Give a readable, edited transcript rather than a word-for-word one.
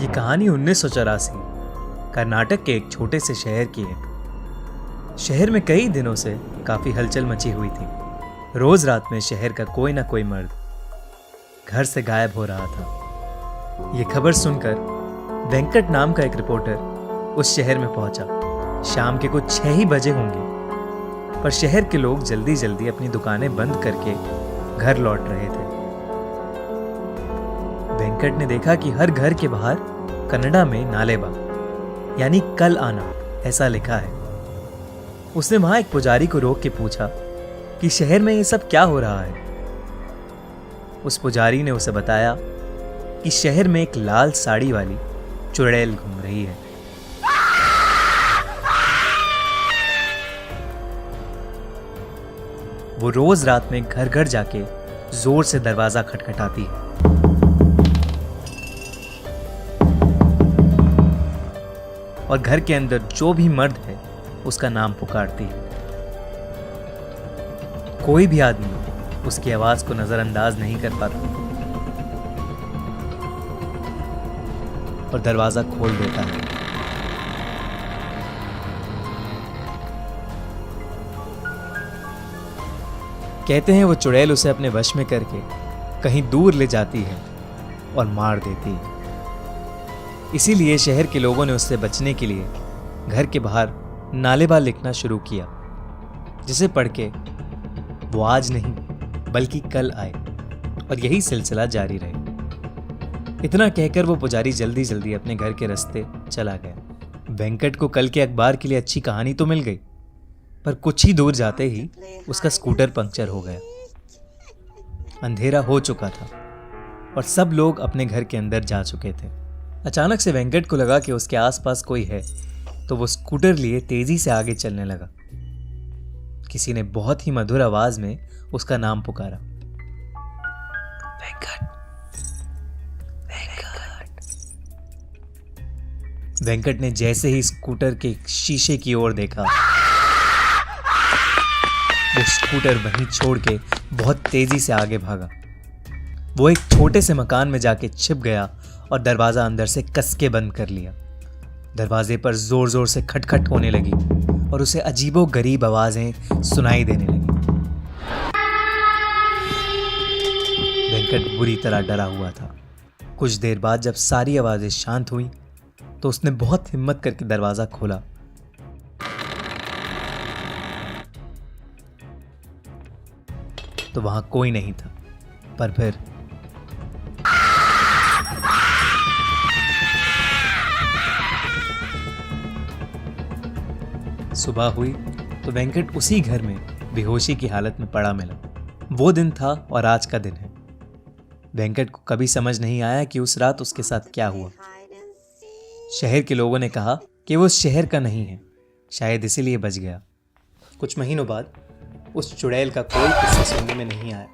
ये कहानी 1984 कर्नाटक के एक छोटे से शहर की है। शहर में कई दिनों से काफी हलचल मची हुई थी। रोज रात में शहर का कोई ना कोई मर्द घर से गायब हो रहा था। ये खबर सुनकर वेंकट नाम का एक रिपोर्टर उस शहर में पहुंचा। शाम के कुछ 6 ही बजे होंगे, पर शहर के लोग जल्दी जल्दी अपनी दुकानें बंद करके घर लौट रहे थे। वेंकट ने देखा कि हर घर के बाहर कन्नड़ा में नालेबा यानी कल आना ऐसा लिखा है। उसने वहां एक पुजारी को रोक के पूछा कि शहर में ये सब क्या हो रहा है। उस पुजारी ने उसे बताया कि शहर में एक लाल साड़ी वाली चुड़ैल घूम रही है। वो रोज रात में घर घर जाके जोर से दरवाजा खटखटाती है और घर के अंदर जो भी मर्द है उसका नाम पुकारती है। कोई भी आदमी उसकी आवाज को नजरअंदाज नहीं कर पाता और दरवाजा खोल देता है। कहते हैं वो चुड़ैल उसे अपने वश में करके कहीं दूर ले जाती है और मार देती है। इसीलिए शहर के लोगों ने उससे बचने के लिए घर के बाहर नालेबा लिखना शुरू किया, जिसे पढ़ के वो आज नहीं बल्कि कल आए और यही सिलसिला जारी रहे। इतना कहकर वो पुजारी जल्दी जल्दी अपने घर के रास्ते चला गया। वेंकट को कल के अखबार के लिए अच्छी कहानी तो मिल गई, पर कुछ ही दूर जाते ही उसका स्कूटर पंक्चर हो गया। अंधेरा हो चुका था और सब लोग अपने घर के अंदर जा चुके थे। अचानक से वेंकट को लगा कि उसके आसपास कोई है, तो वो स्कूटर लिए तेजी से आगे चलने लगा। किसी ने बहुत ही मधुर आवाज में उसका नाम पुकारा, वेंकट, वेंकट। वेंकट ने जैसे ही स्कूटर के शीशे की ओर देखा, वो स्कूटर वहीं छोड़ के बहुत तेजी से आगे भागा। वो एक छोटे से मकान में जाके छिप गया और दरवाजा अंदर से कस के बंद कर लिया। दरवाजे पर जोर जोर से खटखट होने लगी और उसे अजीबो गरीब आवाजें सुनाई देने लगी। वेंकट बुरी तरह डरा हुआ था। कुछ देर बाद जब सारी आवाजें शांत हुई तो उसने बहुत हिम्मत करके दरवाजा खोला। तो वहां कोई नहीं था, पर फिर सुबह हुई तो वेंकट उसी घर में बेहोशी की हालत में पड़ा मिला। वो दिन था और आज का दिन है। वेंकट को कभी समझ नहीं आया कि उस रात उसके साथ क्या हुआ। शहर के लोगों ने कहा कि वो उस शहर का नहीं है, शायद इसीलिए बच गया। कुछ महीनों बाद उस चुड़ैल का कोई किस्सा सुनने में नहीं आया।